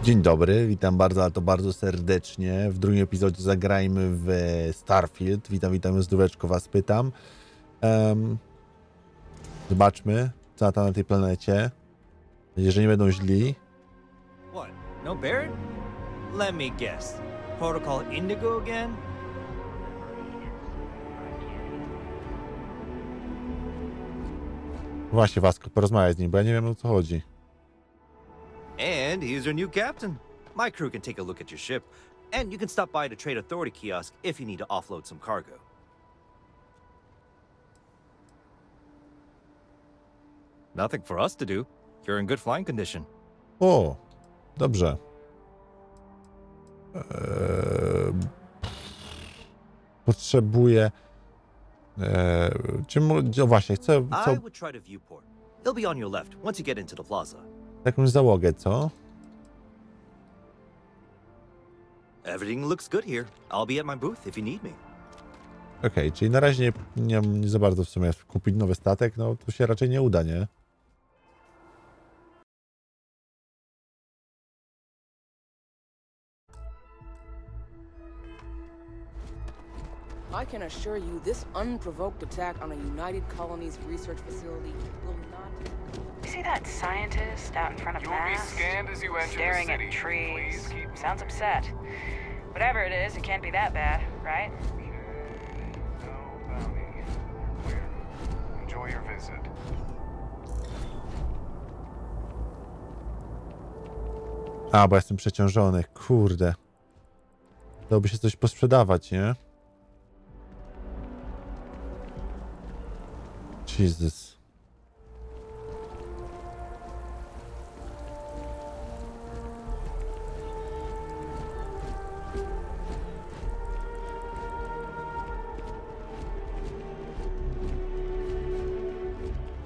Dzień dobry, witam bardzo, ale to bardzo serdecznie w drugim epizodzie Zagrajmy w Starfield. Witam, zdróweczko was pytam. Zobaczmy, co tam na tej planecie. Jeżeli nie będą źli. What? No Barrett? Let me guess. Protocol Indigo again? Właśnie, Wasko, porozmawiaj z nim, bo ja nie wiem, o co chodzi. And he's our new captain. My crew can take a look at your ship, and you can stop by the Trade Authority kiosk if you need to offload some cargo. Nothing for us to do. You're in good flying condition. O, dobrze. Potrzebuję... no właśnie, chcę... I would try the viewport. It'll be on your left once you get into the plaza. Jakąś załogę, co? Everything looks good here. I'll be at my booth if you need me. Okej, czyli na razie nie za bardzo w sumie kupić nowy statek, no to się raczej nie uda, nie? I can assure you this unprovoked attack on a United Colonies research facility will not... See that scientist out in front of You'll be scanned as you enter staring the city. at trees. Please keep Sounds upset. Whatever it is, it can't be that bad, right? No bounty. Clear. Enjoy your visit. A, bo jestem przeciążony, kurde. Dałoby się coś posprzedawać, nie? Jesus.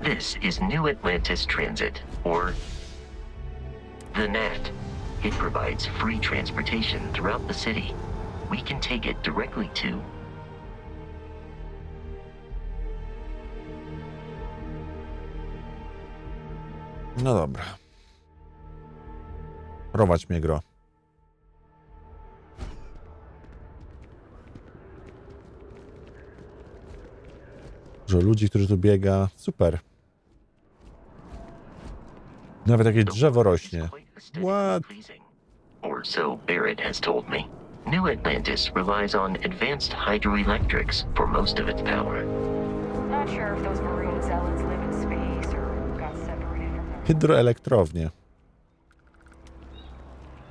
This is New Atlantis Transit, or the NAT. It provides free transportation throughout the city. We can take it directly to... No dobra. Prowadź mnie, gro. Dużo ludzi, którzy tu biega. Super. Nawet jakieś drzewo rośnie. What? Or so Barrett has told me. New Atlantis relies on advanced hydroelectrics for most of its power. Not sure if those maroon zealots live in space or got separated from them. Hydroelektrownie.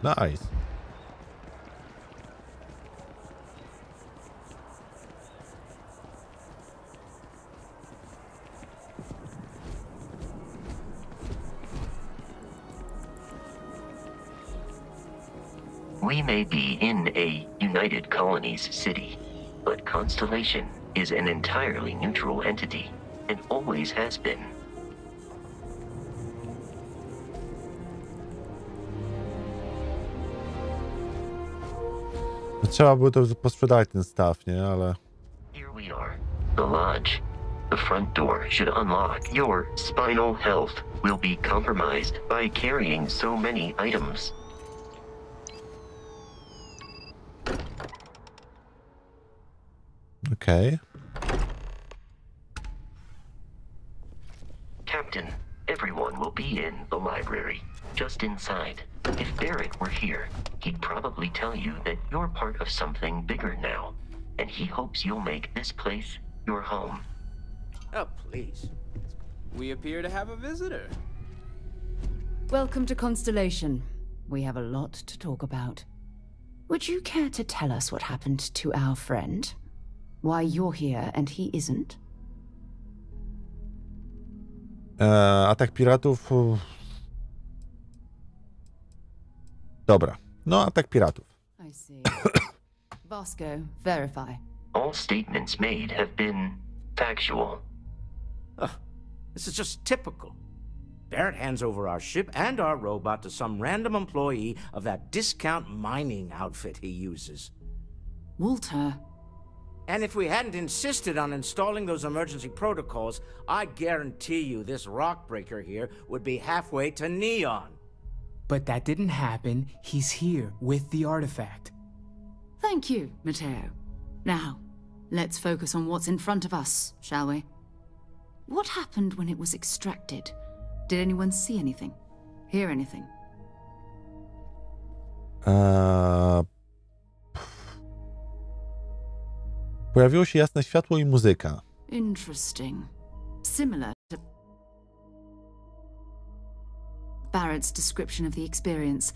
Nice. We may be in a United Colonies city, but Constellation is an entirely neutral entity, and always has been. Trzeba było to posprzedać ten staw, nie? Ale... Here we are, the lodge. The front door should unlock. Your spinal health will be compromised by carrying so many items. Okay. Captain, everyone will be in the library, just inside. If Barrett were here, he'd probably tell you that you're part of something bigger now, and he hopes you'll make this place your home. Oh, please. We appear to have a visitor. Welcome to Constellation. We have a lot to talk about. Would you care to tell us what happened to our friend? Why you're here and he isn't? Atak piratów. Dobra. No, atak piratów. I see. Vasco, verify. All statements made have been factual. This is just typical. Barrett hands over our ship and our robot to some random employee of that discount mining outfit he uses. Walter. And if we hadn't insisted on installing those emergency protocols, I guarantee you this rock breaker here would be halfway to Neon. But that didn't happen. He's here with the artifact. Thank you, Matteo. Now, let's focus on what's in front of us, shall we? What happened when it was extracted? Did anyone see anything? Hear anything? Pojawiło się jasne światło i muzyka. Interesting. Similar to Barrett's description of the experience,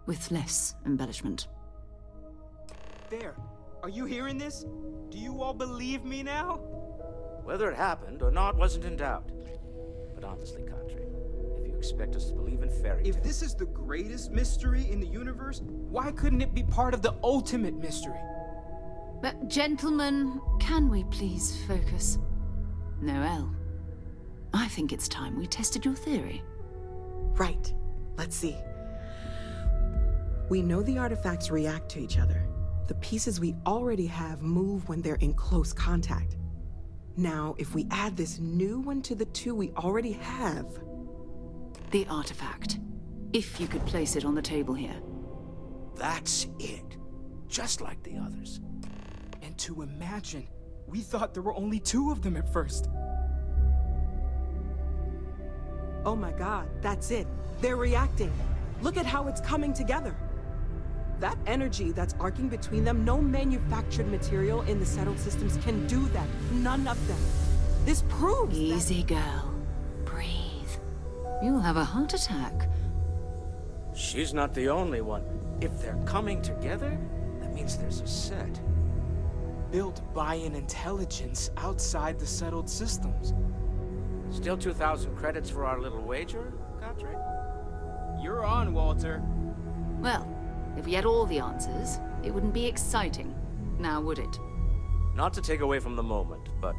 with less embellishment. There. Are you hearing this? Do you all believe me now? Whether it happened or not wasn't in doubt. But honestly, Country, if you expect us to believe in fairy tales... If this is the greatest mystery in the universe, why couldn't it be part of the ultimate mystery? But, gentlemen, can we please focus? Noelle, I think it's time we tested your theory. Right. Let's see. We know the artifacts react to each other. The pieces we already have move when they're in close contact. Now, if we add this new one to the two we already have... The artifact. If you could place it on the table here. That's it. Just like the others. And to imagine, we thought there were only 2 of them at first. Oh my god, that's it. They're reacting. Look at how it's coming together. That energy that's arcing between them, no manufactured material in the settled systems can do that. None of them. This proves Easy, girl. Breathe. You'll have a heart attack. She's not the only one. If they're coming together, that means there's a set. Built by an intelligence outside the settled systems. Still 2,000 credits for our little wager, Country? You're on, Walter. Well, if we had all the answers, it wouldn't be exciting, now would it? Not to take away from the moment, but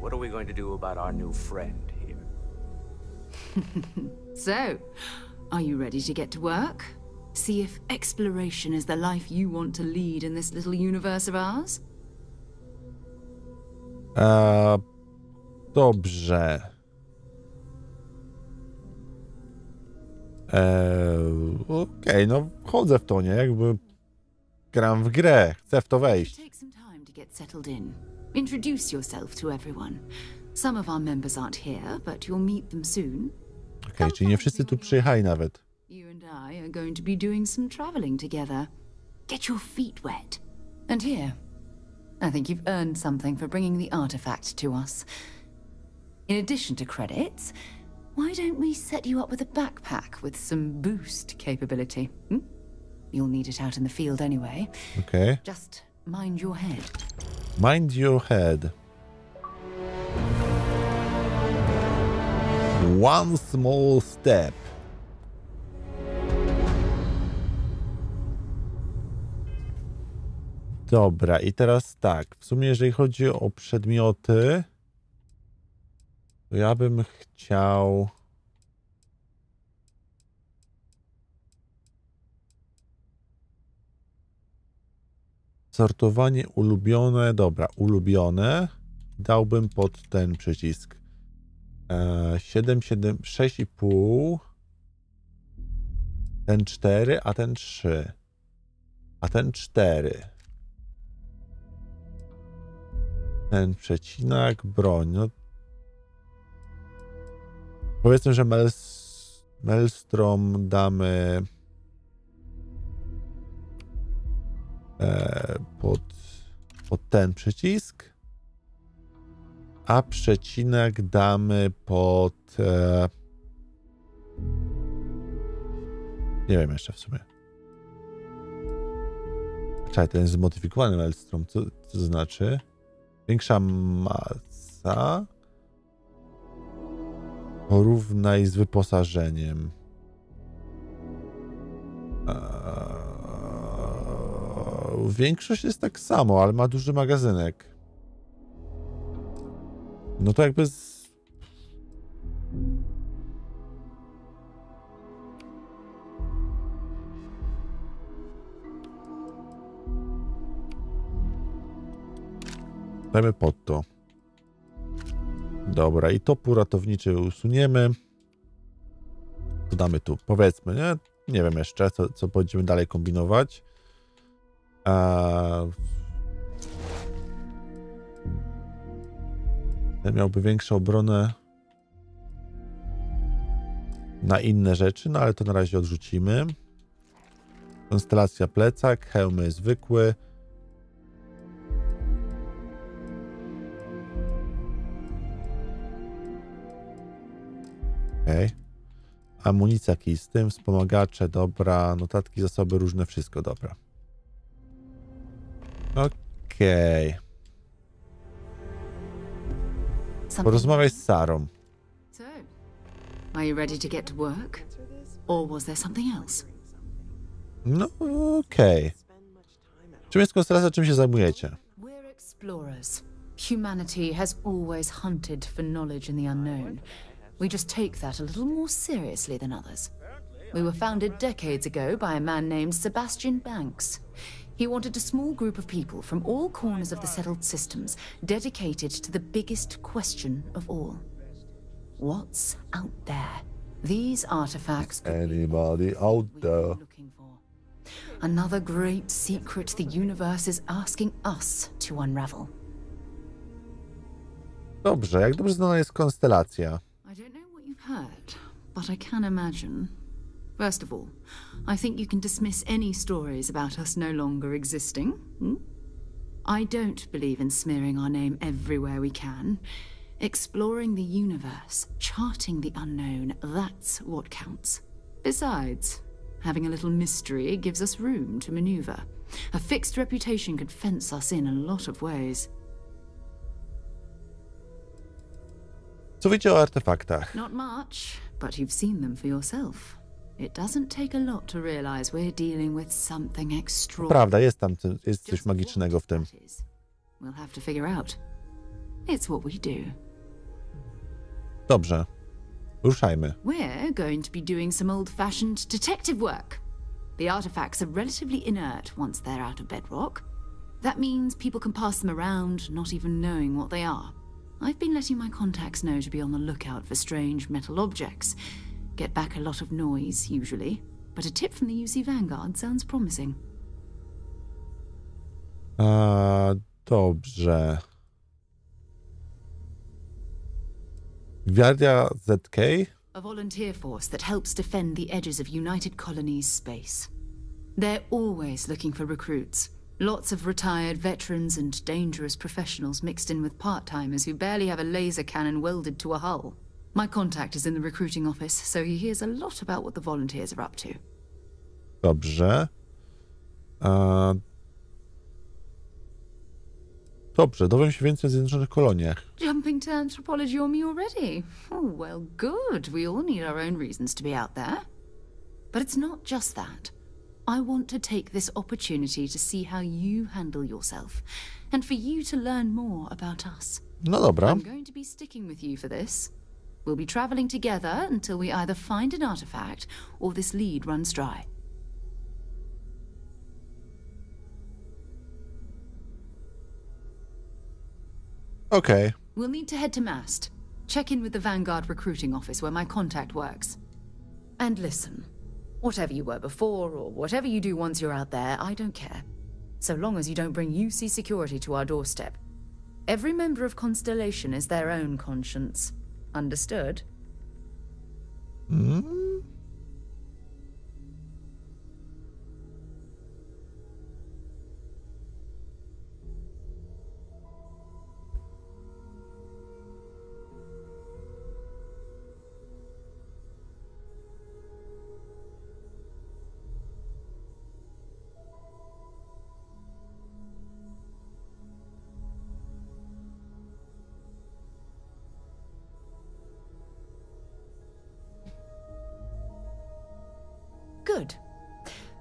what are we going to do about our new friend here? So, are you ready to get to work? See if exploration is the life you want to lead in this little universe of ours? Dobrze. Okej, no wchodzę w to, nie? Jakby gram w grę, chcę w to wejść. Take some time to get settled in. Introduce yourself to everyone. Some of our members aren't here, but you'll meet them soon. Okej, czyli nie wszyscy tu przyjechali nawet. You and I are going to be doing some traveling together. Get your feet wet. And here, I think you've earned something for bringing the artifact to us. In addition to credits, why don't we set you up with a backpack with some boost capability? You'll need it out in the field anyway. Okay. Just mind your head. Mind your head. One small step. Dobra, i teraz tak. W sumie, jeżeli chodzi o przedmioty, to ja bym chciał... Sortowanie ulubione. Dobra, ulubione. Dałbym pod ten przycisk. 7, 7, 6,5. Ten 4, a ten 3. A ten 4. Ten przecinak, broń. No. Powiedzmy, że Maelstrom damy pod ten przycisk, a przecinek damy pod nie wiem jeszcze w sumie. Czekaj, ten jest zmodyfikowany Maelstrom. Co to znaczy? Większa masa. Porównaj z wyposażeniem. Większość jest tak samo, ale ma duży magazynek. No to jakby dajmy pod to. Dobra, i topór ratowniczy usuniemy. To damy tu, powiedzmy, nie? Nie wiem jeszcze, co będziemy dalej kombinować. Ten miałby większą obronę na inne rzeczy, no ale to na razie odrzucimy. Konstelacja plecak, hełmy zwykły. Okej. Amunicja kij z tym, wspomagacze, dobra, notatki, zasoby różne, wszystko dobra. Okej. Porozmawiaj z Sarą. So, are you ready to get to work? Or was there something else? No okej. Czym jest konstelacja, czym się zajmujecie? We're explorers. Humanity has always hunted for knowledge in the unknown. We just take that a little more seriously than others. We were founded decades ago by a man named Sebastian Banks. He wanted a small group of people from all corners of the settled systems dedicated to the biggest question of all. What's out there? These artifacts could Anybody out there? Another great secret the universe is asking us to unravel. Dobrze, jak dobrze znana jest konstelacja? I don't know what you've heard, but I can imagine. First of all, I think you can dismiss any stories about us no longer existing. I don't believe in smearing our name everywhere we can. Exploring the universe, charting the unknown, that's what counts. Besides, having a little mystery gives us room to maneuver. A fixed reputation could fence us in a lot of ways. Co wiecie o artefaktach? Not much, but you've seen them for yourself. It doesn't take a lot to realize we're dealing with something extraordinary. Prawda, jest coś magicznego w tym. We'll have to figure out. It's what we do. Dobrze. Ruszajmy. We're going to be doing some old-fashioned detective work. The artifacts are relatively inert once they're out of bedrock. That means people can pass them around, not even knowing what they are. I've been letting my contacts know to be on the lookout for strange metal objects. Get back a lot of noise, usually. But a tip from the UC Vanguard sounds promising. Dobrze. Gwiazda ZK? A volunteer force that helps defend the edges of United Colonies space. They're always looking for recruits. Lots of retired veterans and dangerous professionals mixed in with part-timers who barely have a laser cannon welded to a hull. My contact is in the recruiting office, so he hears a lot about what the volunteers are up to. Dobrze. Dobrze, dowiem się więcej o Zjednoczonych Koloniach. Jumping to anthropology on me already? Oh, well, good. We all need our own reasons to be out there. But it's not just that. I want to take this opportunity to see how you handle yourself, and for you to learn more about us. No dobra. I'm going to be sticking with you for this. We'll be traveling together until we either find an artifact or this lead runs dry. Okay. We'll need to head to Mast. Check in with the Vanguard recruiting office where my contact works. And listen, whatever you were before or whatever you do once you're out there, I don't care. So long as you don't bring UC security to our doorstep. Every member of Constellation is their own conscience. Understood? Good.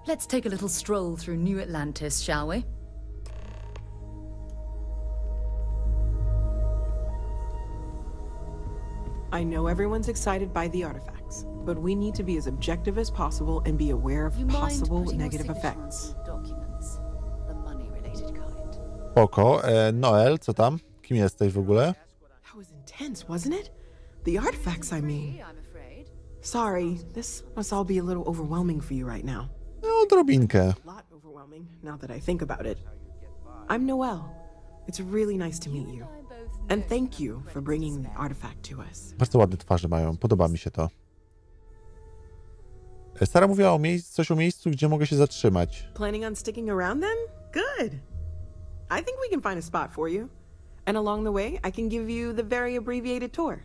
Let's take a little stroll through New Atlantis, shall we? I know everyone's excited by the artifacts, but we need to be as objective as possible and be aware of possible negative effects. Documents, the money-related kind. Spoko. Noel, co tam? Kim jesteś w ogóle? That was intense, wasn't it? The artifacts, I mean. I'm afraid. Sorry, this must all be a little overwhelming for you right now. No, odrobinkę. A lot overwhelming, now that I think about it. I'm Noelle. It's really nice to meet you. And thank you for bringing the artifact to us. Bardzo ładne twarze mają, podoba mi się to. Sara mówiła coś o miejscu, gdzie mogę się zatrzymać. Planning on sticking around then? Good. I think we can find a spot for you. And along the way, I can give you the very abbreviated tour.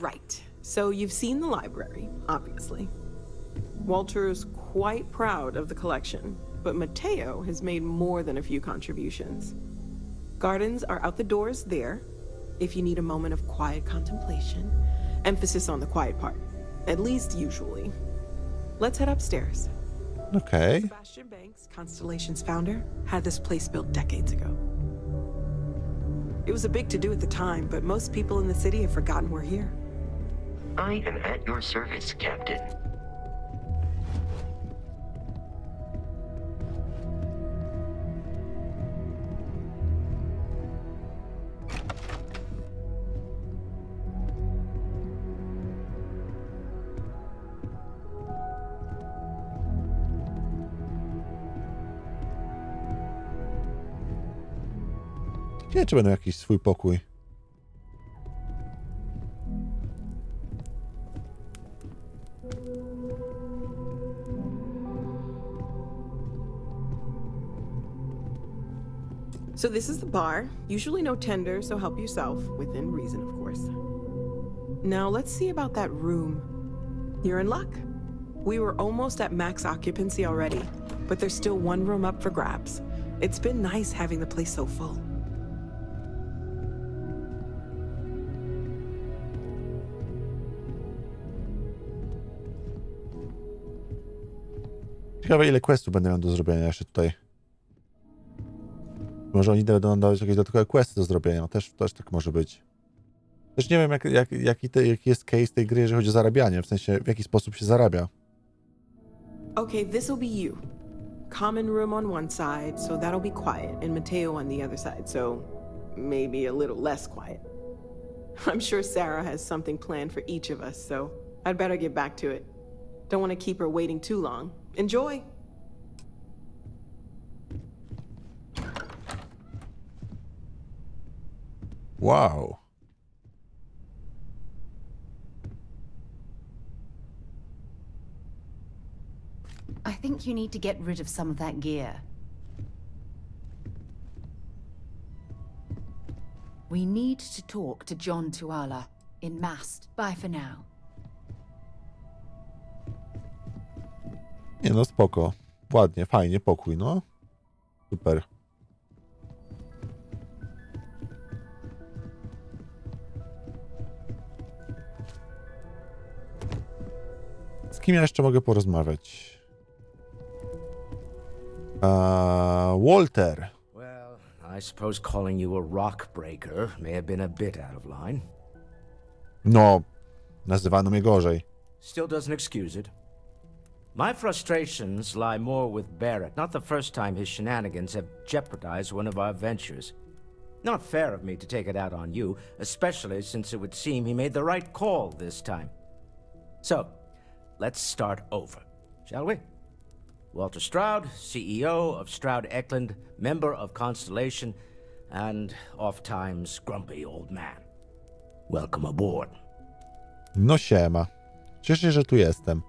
Right. So you've seen the library, obviously. Walter's quite proud of the collection, but Mateo has made more than a few contributions. Gardens are out the doors there, if you need a moment of quiet contemplation. Emphasis on the quiet part, at least usually. Let's head upstairs. Okay. Sebastian Banks, Constellation's founder, had this place built decades ago. It was a big to-do at the time, but most people in the city have forgotten we're here. I am at your service, Captain. Nie wiem, czy będą jakiś swój pokój. So this is the bar. Usually no tender, so help yourself, within reason, of course. Now let's see about that room. You're in luck. We were almost at max occupancy already, but there's still one room up for grabs. It's been nice having the place so full. Ciekawe, ile questów będę miał do zrobienia jeszcze tutaj. Może oni będą dawać jakieś dodatkowe questy do zrobienia. Też tak może być. Też nie wiem, jaki jest case tej gry, jeżeli chodzi o zarabianie. W sensie, w jaki sposób się zarabia. Okay, this'll be you. Common room on one side, so that'll be quiet, and Mateo on the other side, so maybe a little less quiet. I'm sure Sara has something planned for each of us, so I'd better get back to it. Don't want to keep her waiting too long. Enjoy! Wow. I think you need to get rid of some of that gear. We need to talk to John Tuala in Mast. Bye for now. Nie no, spoko. Ładnie, fajnie, pokój, no. Super. Z kim ja jeszcze mogę porozmawiać? Walter. Well, I suppose calling you a rock breaker may have been a bit out of line. No, nazywano mnie gorzej. Still doesn't excuse it. My frustrations lie more with Barrett. Not the first time his shenanigans have jeopardized one of our ventures. Not fair of me to take it out on you, especially since it would seem he made the right call this time. So, let's start over, shall we? Walter Stroud, CEO of Stroud Eklund, member of Constellation, and oft-times grumpy old man. Welcome aboard. No siema. Cieszę się, że tu jestem.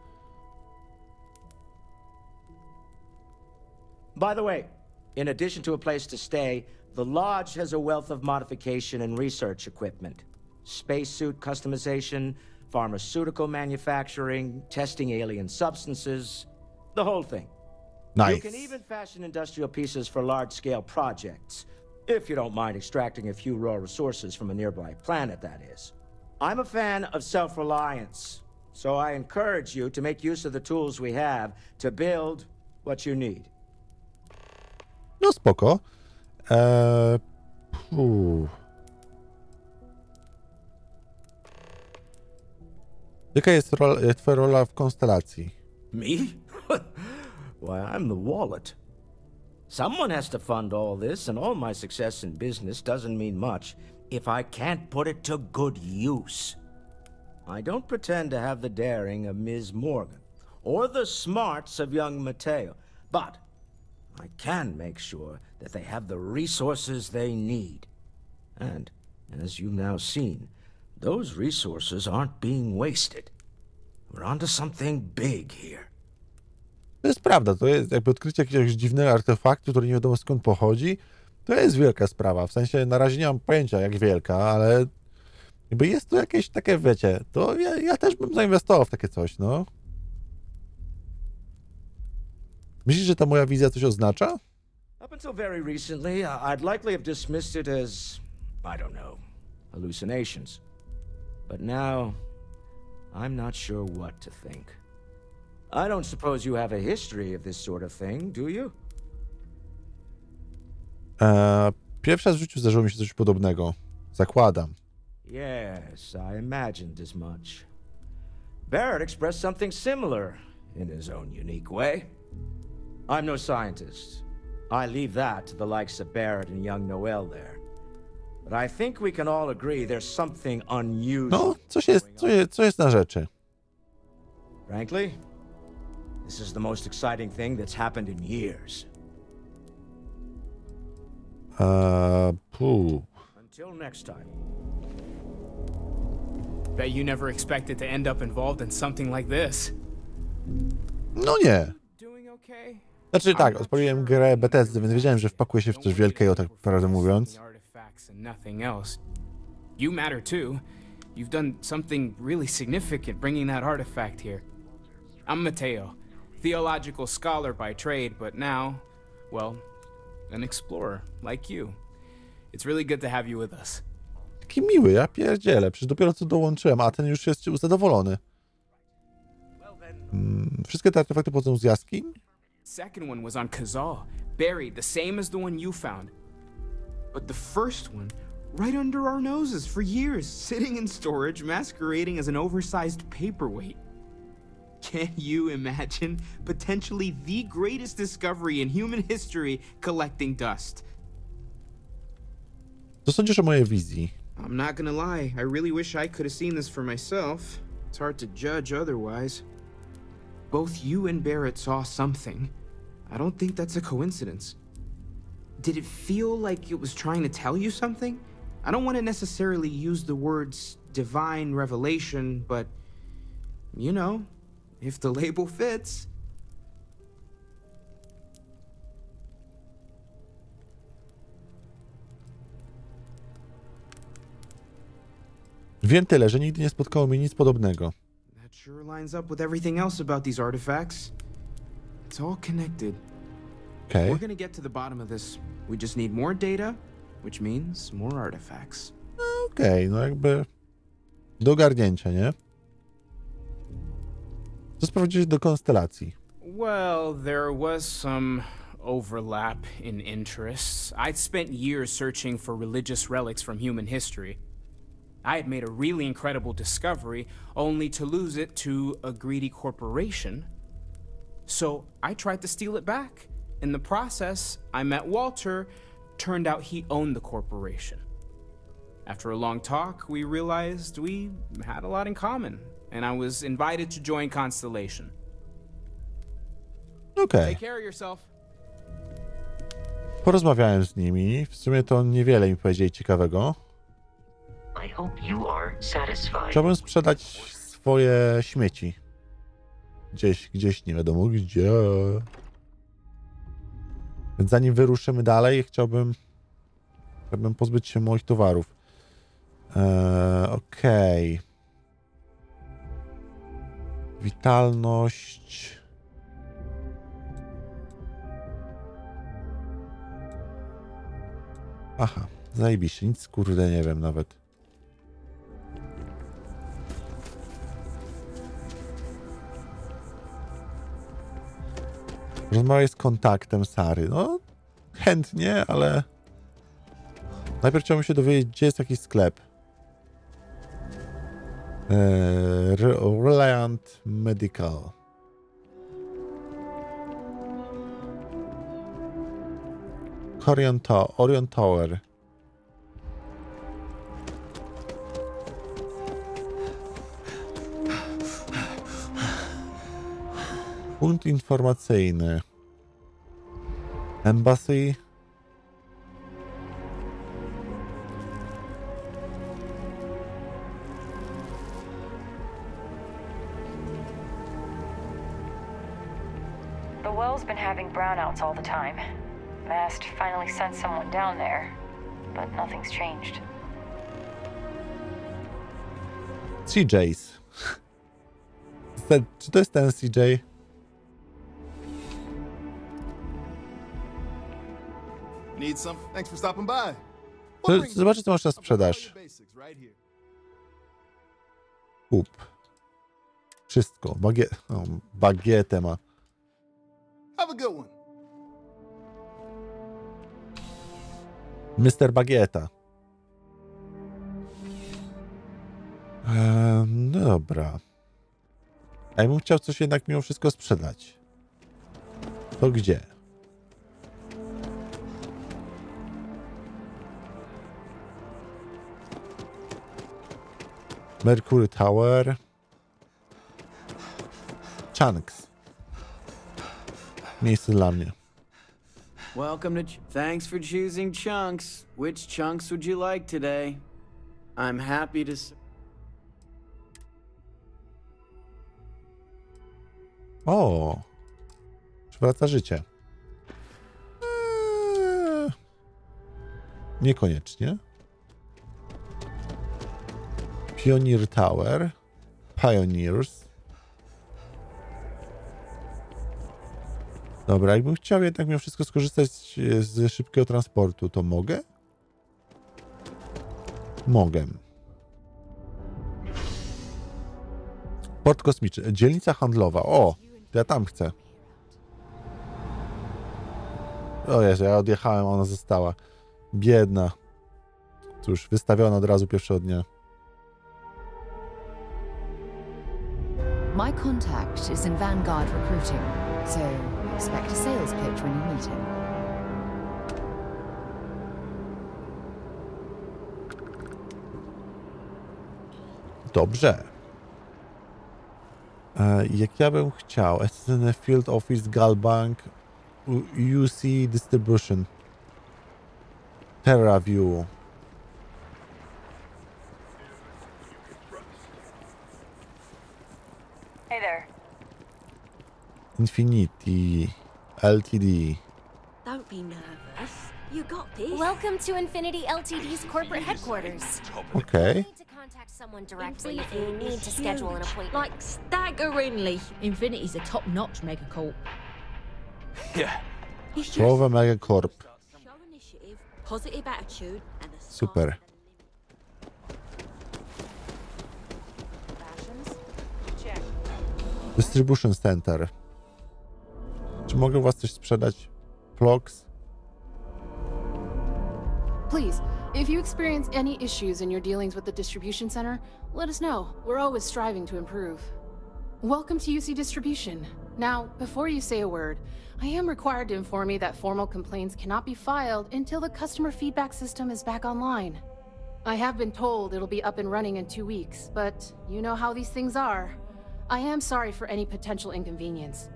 By the way, in addition to a place to stay, the Lodge has a wealth of modification and research equipment. Spacesuit customization, pharmaceutical manufacturing, testing alien substances, the whole thing. Nice. You can even fashion industrial pieces for large-scale projects, if you don't mind extracting a few raw resources from a nearby planet, that is. I'm a fan of self-reliance, so I encourage you to make use of the tools we have to build what you need. No spoko. Jaka jest twoja rola w konstelacji? Me? Why, I'm the wallet. Someone has to fund all this, and all my success in business doesn't mean much if I can't put it to good use. I don't pretend to have the daring of Ms. Morgan, or the smarts of young Mateo, but I can make sure that they have the resources they need. And, as you've now seen, those resources aren't being wasted. We're onto something big here. To jest prawda, to jest jakby odkrycie jakiegoś dziwnego artefaktu, który nie wiadomo skąd pochodzi. To jest wielka sprawa, w sensie na razie nie mam pojęcia jak wielka, ale jakby jest to jakieś takie, wiecie, to ja też bym zainwestował w takie coś, no. Myślisz, że ta moja wizja coś oznacza? Up until very recently, I'd likely have dismissed it as, I don't know, hallucinations. But now, I'm not sure what to think. I don't suppose you have a history of this sort of thing, do you? Pierwszy raz w życiu zdarzyło mi się coś podobnego. Zakładam. Yes, I imagined as much. Barrett expressed something similar in his own unique way. I'm no scientist. I leave that to the likes of Barrett and young Noel there. But I think we can all agree there's something unusual. No, coś jest na rzeczy. Frankly, this is the most exciting thing that's happened in years. Until next time. Bet you never expected to end up involved in something like this. No nie. Doing okay? Znaczy tak, odpaliłem grę Bethesdy, więc wiedziałem, że wpakuję się w coś wielkiego, tak prawdę mówiąc. You matter too. You've done something really significant bringing that artifact here. I'm Mateo, theological scholar by trade, but now, well, an explorer like you. It's really good to have you with us. Taki miły, ja pierdzielę, przecież dopiero co dołączyłem, a ten już jest zadowolony. Wszystkie te artefakty pochodzą z jaskiń? Second one was on Kazal, buried the same as the one you found. But the first one, right under our noses for years, sitting in storage, masquerading as an oversized paperweight. Can you imagine potentially the greatest discovery in human history collecting dust? Co sądzisz o mojej wizji? I'm not gonna lie, I really wish I could have seen this for myself. It's hard to judge otherwise. Both you and Barrett saw something. I don't think that's a coincidence. Did it feel like it was trying to tell you something? I don't want to necessarily use the words divine revelation, but, you know, if the label fits. Wiem tyle, że nigdy nie spotkało mnie nic podobnego. That sure lines up with everything else about these artifacts. It's all connected. Okay. We're gonna get to the bottom of this. We just need more data, which means more artifacts. Okej, no jakby do ogarnięcia, nie? Co sprowadziłeś do konstelacji? Well, there was some overlap in interests. I'd spent years searching for religious relics from human history. I had made a really incredible discovery, only to lose it to a greedy corporation. So I tried to steal it back. In the process, I met Walter. Turned out he owned the corporation. After a long talk, we realized we had a lot in common, and I was invited to join Constellation. Okej. Take care of yourself. Porozmawiałem z nimi. W sumie to niewiele mi powiedzieli ciekawego. I hope you are satisfied. Chciałbym sprzedać swoje śmieci. Gdzieś nie wiadomo gdzie. Więc zanim wyruszymy dalej, chciałbym pozbyć się moich towarów. Okej. Witalność. Aha, zajebiście. Nic kurde nie wiem nawet. Rozmawiaj z kontaktem Sary. No, chętnie, ale najpierw chciałbym się dowiedzieć, gdzie jest jakiś sklep. Reliant Medical. Orion Tower. Punkt informacyjny. Embassy. The well's been having brownouts all the time. Mast finally sent someone down there, but nothing's changed. CJ's. Czy to jest ten CJ? Need some? Thanks for stopping by. Zobaczcie, co masz na sprzedaż. Kup. Wszystko. Bagietę ma. Have a good one. Mr. Bagieta. No dobra. A ja bym chciał coś jednak mimo wszystko sprzedać. To gdzie? Mercury Tower. Chunks. Miejsce dla mnie. Welcome to... Thanks for choosing Chunks. Which chunks would you like today? I'm happy to... O! Przywraca życie. Niekoniecznie. Pioneer Tower. Pioneers. Dobra, jakbym chciał jednak mimo wszystko skorzystać z szybkiego transportu, to mogę? Mogę. Port kosmiczny. Dzielnica handlowa. O! To ja tam chcę. O Jezu, ja odjechałem, ona została. Biedna. Cóż, wystawiona od razu pierwszego dnia. My contact is in Vanguard recruiting, so expect a sales pitch when you meet him. Dobrze. Jak ja bym chciał, SN Field Office, Galbank, UC Distribution, TerraView. Hey there. Infinity, LTD. Don't be nervous. You got this. Welcome to Infinity Ltd's corporate headquarters. Okay. You need to contact someone directly if you need to schedule an appointment. Like staggeringly. Infinity's a top-notch megacorp. Yeah. Słowa Megacorp. Show initiative, positive attitude, and a Super. Distribution Center. Czy mogę u was coś sprzedać? Vlogs? Please, if you experience any issues in your dealings with the distribution center, let us know. We're always striving to improve. Welcome to UC Distribution. Now, before you say a word, I am required to inform you that formal complaints cannot be filed until the customer feedback system is back online. I have been told it'll be up and running in 2 weeks, but you know how these things are. I am sorry for any potential inconvenience.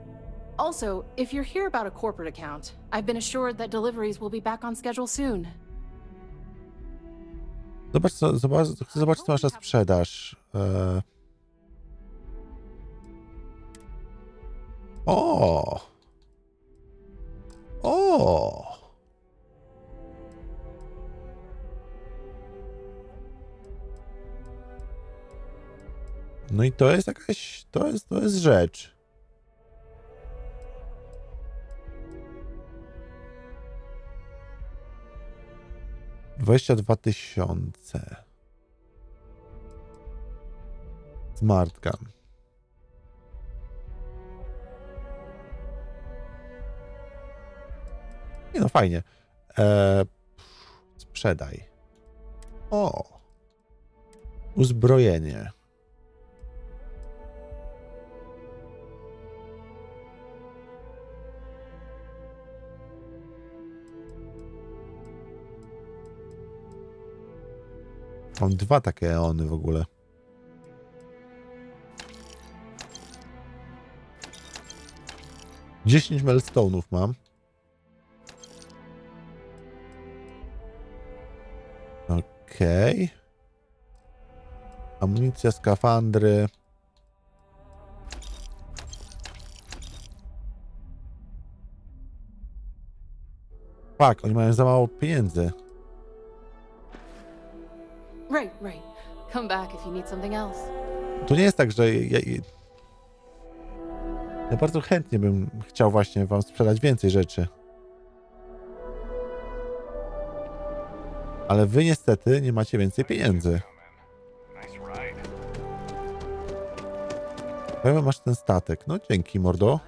Also, if you're here about a corporate account, I've been assured that deliveries will be back on schedule soon. Zobacz, co masz na sprzedaż. O! No i to jest jakaś, to jest rzecz. $22,000. Smart gun. Nie no, fajnie. Sprzedaj. O! Uzbrojenie. Mam 2 takie eony w ogóle. 10 milestone'ów mam. Okej. Amunicja, skafandry. Fuck, oni mają za mało pieniędzy. Right. Come back if you need something else. To nie jest tak, że ja bardzo chętnie bym chciał właśnie wam sprzedać więcej rzeczy. Ale wy niestety nie macie więcej pieniędzy. Chyba masz ten statek. No dzięki, mordo.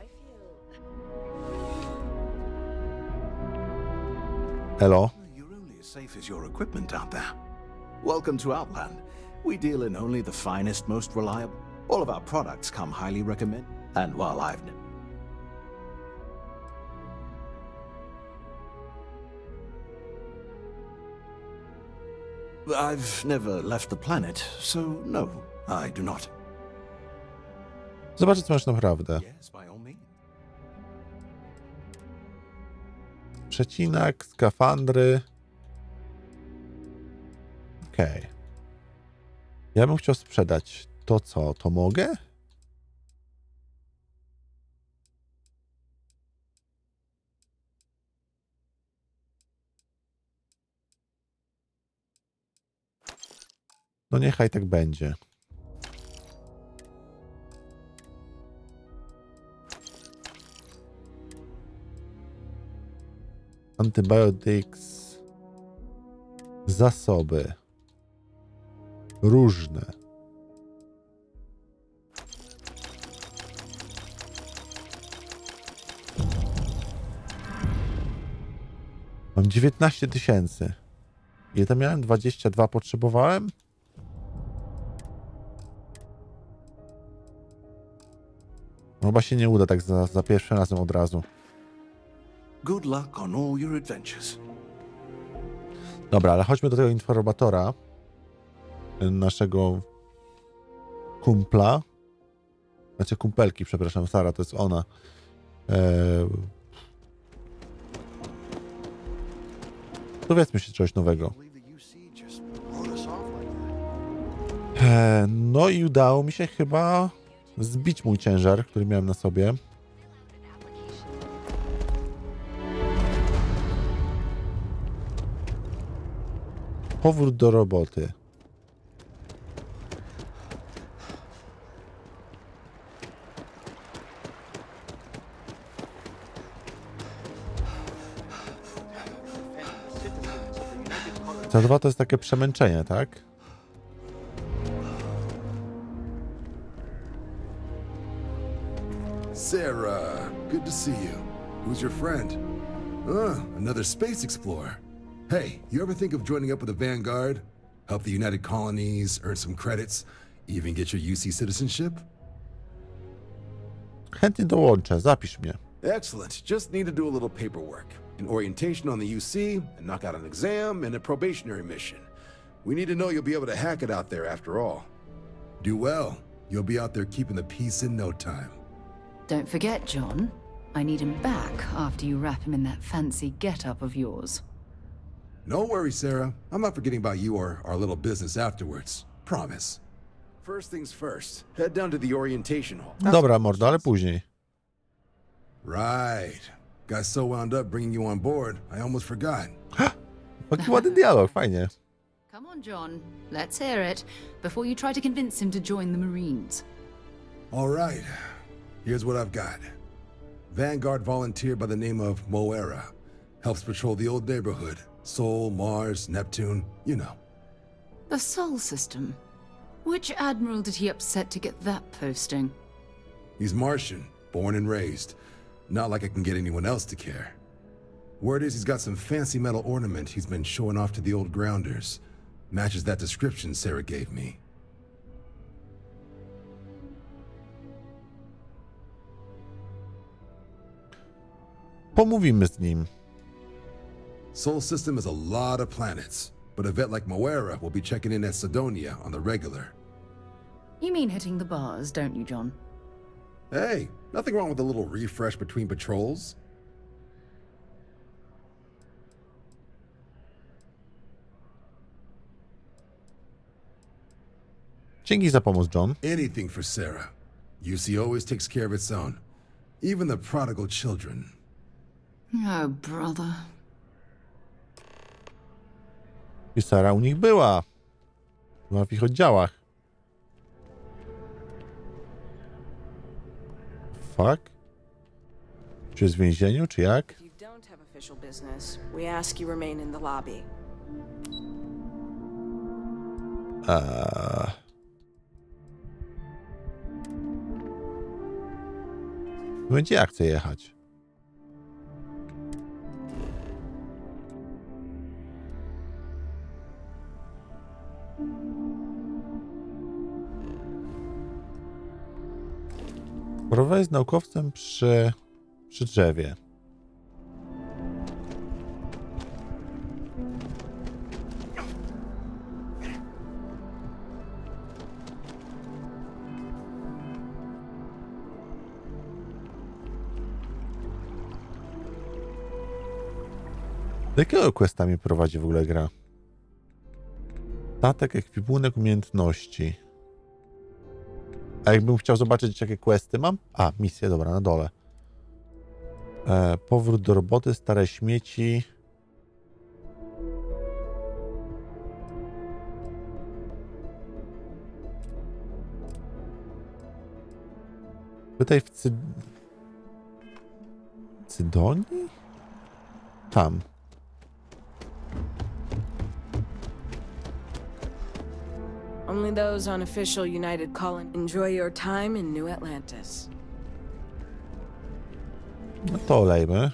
Elo. You're only as safe as your equipment out there. Welcome to Outland. We deal in only the finest, most reliable. All of our products come highly recommended. And while I've never left the planet, so no, I do not. Zobaczcie, co masz naprawdę. Yes, by all means. Przecinak, skafandry. Okej. Ja bym chciał sprzedać to, co to mogę? No niechaj tak będzie. Antibiotics. Zasoby. Różne. Mam 19 000. Ile tam miałem? 22 potrzebowałem? Chyba się nie uda tak za pierwszym razem od razu. Good luck on all your adventures. Dobra, ale chodźmy do tego informatora. Naszego kumpla. Znaczy kumpelki, przepraszam, Sara, to jest ona. Dowiedzmy się czegoś nowego. No i udało mi się chyba zbić mój ciężar, który miałem na sobie. Powrót do roboty. Za dwa to jest takie przemęczenie, tak? Sara, good to see you. Who's your friend? Another space explorer. Hey, you ever think of joining up with the Vanguard? Help the United Colonies, earn some credits, even get your UC citizenship? Chętnie dołączę, zapisz mnie. Excellent. Just need to do a little paperwork. An orientation on the UC, and knock out an exam, and a probationary mission. We need to know you'll be able to hack it out there after all. Do well. You'll be out there keeping the peace in no time. Don't forget, John. I need him back after you wrap him in that fancy get-up of yours. No worries, Sara. I'm not forgetting about you or our little business afterwards. Promise. First things first. Head down to the orientation hall. Dobra, mordo, ale później. Right. Got so wound up bringing you on board, I almost forgot. Jaki ładny dialog, fajnie. Come on, John. Let's hear it before you try to convince him to join the Marines. All right. Here's what I've got. Vanguard volunteer by the name of Moera. Helps patrol the old neighborhood. Sol, Mars, Neptune, you know. The Sol system. Which admiral did he upset to get that posting? He's Martian, born and raised. Not like I can get anyone else to care. Word is he's got some fancy metal ornament he's been showing off to the old grounders. Matches that description Sara gave me. Pomówimy z nim. Sol system is a lot of planets, but a vet like Moera will be checking in at Sidonia on the regular. You mean hitting the bars, don't you, John? Hey, Nothing wrong with a little refresh between patrols. Dzięki za pomoc, John. Anything for Sara. UC always takes care of its own. Even the prodigal children. Oh, brother. I Sara u nich była. Była w ich oddziałach. Fuck? Czy jest w więzieniu, czy jak? If you don't have official business, we ask you remain in the lobby. Będzie ja chcę jechać. Porozmawiaj z naukowcem przy drzewie. Do jakiego questa mnie prowadzi w ogóle gra? Statek, ekwipunek, umiejętności. A jakbym chciał zobaczyć, jakie questy mam? A, misję, dobra, na dole. Powrót do roboty, stare śmieci. Tutaj w Cydonii? Tam. Only those on official United Colony enjoy your time in New Atlantis. No to olejmy.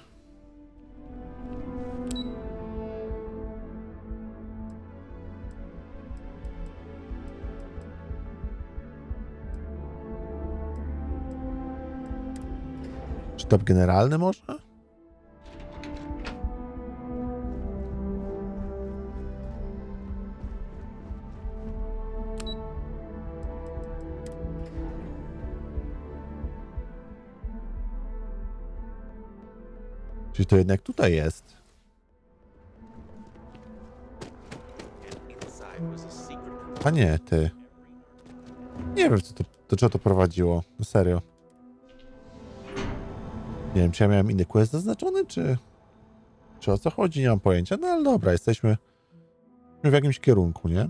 Sztab generalny może? Czyli to jednak tutaj jest. A nie, ty. Nie wiem, do czego to prowadziło. No serio. Nie wiem, czy ja miałem inny quest zaznaczony, czy o co chodzi, nie mam pojęcia. No ale dobra, jesteśmy w jakimś kierunku, nie?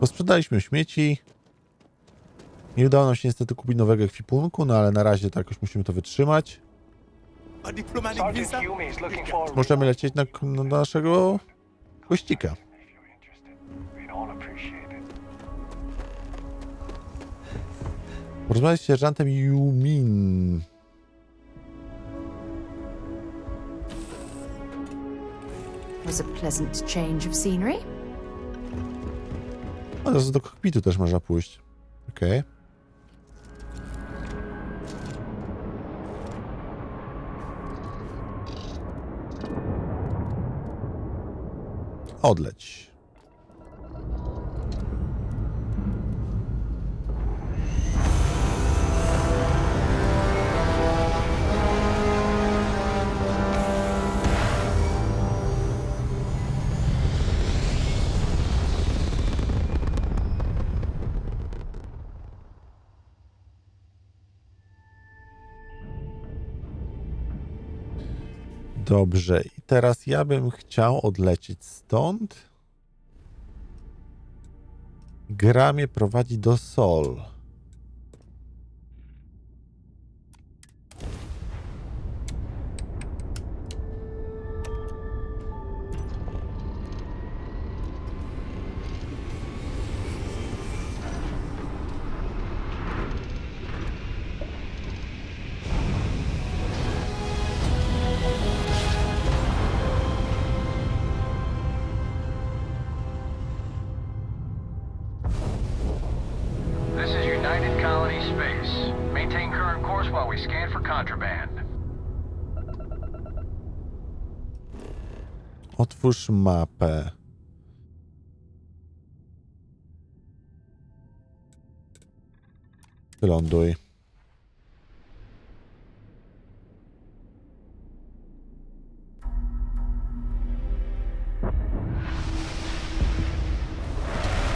Posprzedaliśmy śmieci. Nie udało nam się niestety kupić nowego ekwipunku, no ale na razie tak już musimy to wytrzymać. Możemy lecieć na naszego gościka. Porozmawiać z sierżantem Yumin. Was a pleasant change of scenery. A teraz do kokpitu też można pójść. Okej. Odleć. Dobrze, i teraz ja bym chciał odlecieć stąd. Gra mnie prowadzi do Sol. United Colony space. Maintain current course while we scan for contraband. Otwórz mapę. Wyląduj.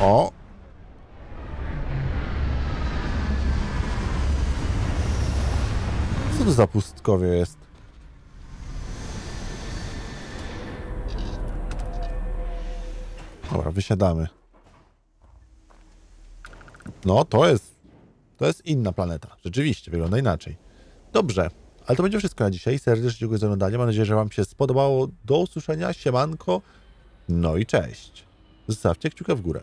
O! Co to za pustkowie jest? Dobra, wysiadamy. No, to jest inna planeta. Rzeczywiście, wygląda inaczej. Dobrze, ale to będzie wszystko na dzisiaj. Serdecznie dziękuję za oglądanie. Mam nadzieję, że wam się spodobało. Do usłyszenia, siemanko. No i cześć. Zostawcie kciuka w górę.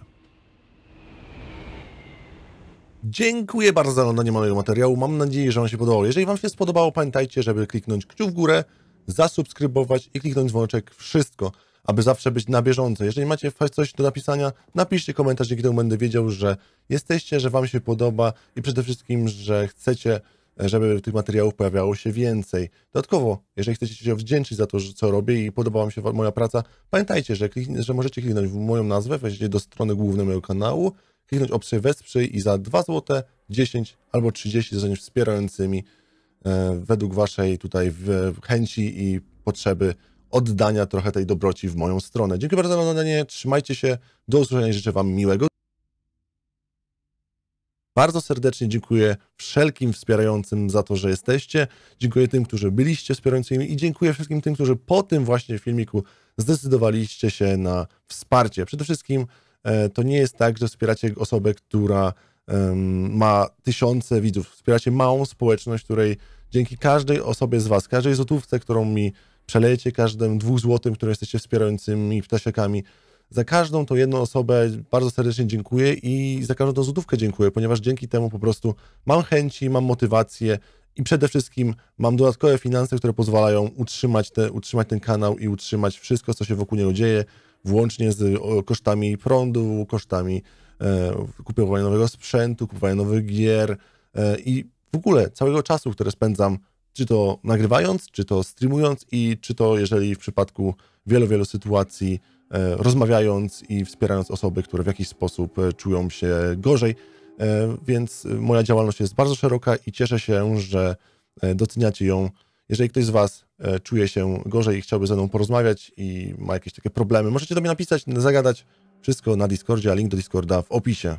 Dziękuję bardzo za oglądanie mojego materiału. Mam nadzieję, że wam się podobało. Jeżeli wam się spodobało, pamiętajcie, żeby kliknąć kciuk w górę, zasubskrybować i kliknąć dzwoneczek. Wszystko, aby zawsze być na bieżąco. Jeżeli macie coś do napisania, napiszcie komentarz, dzięki temu będę wiedział, że jesteście, że wam się podoba i przede wszystkim, że chcecie, żeby tych materiałów pojawiało się więcej. Dodatkowo, jeżeli chcecie się wdzięczyć za to, co robię i podoba wam się moja praca, pamiętajcie, że możecie kliknąć w moją nazwę, wejdziecie do strony głównej mojego kanału, kliknąć opcję wesprzyj i za 2 zł, 10 albo 30 zostaniesz wspierającymi według waszej tutaj chęci i potrzeby oddania trochę tej dobroci w moją stronę. Dziękuję bardzo za oglądanie, trzymajcie się, do usłyszenia i życzę wam miłego. Bardzo serdecznie dziękuję wszelkim wspierającym za to, że jesteście. Dziękuję tym, którzy byliście wspierającymi i dziękuję wszystkim tym, którzy po tym właśnie filmiku zdecydowaliście się na wsparcie. Przede wszystkim to nie jest tak, że wspieracie osobę, która ma tysiące widzów. Wspieracie małą społeczność, której dzięki każdej osobie z was, każdej złotówce, którą mi przelejecie, każdym 2 złotym, które jesteście wspierającymi ptasiakami, za każdą tą jedną osobę bardzo serdecznie dziękuję i za każdą tą złotówkę dziękuję, ponieważ dzięki temu po prostu mam chęci, mam motywację i przede wszystkim mam dodatkowe finanse, które pozwalają utrzymać ten kanał i utrzymać wszystko, co się wokół niego dzieje, włącznie z kosztami prądu, kosztami kupowania nowego sprzętu, kupowania nowych gier i w ogóle całego czasu, które spędzam, czy to nagrywając, czy to streamując i czy to, jeżeli w przypadku wielu sytuacji rozmawiając i wspierając osoby, które w jakiś sposób czują się gorzej. Więc moja działalność jest bardzo szeroka i cieszę się, że doceniacie ją. Jeżeli ktoś z was czuje się gorzej i chciałby ze mną porozmawiać i ma jakieś takie problemy, możecie do mnie napisać, zagadać. Wszystko na Discordzie, a link do Discorda w opisie.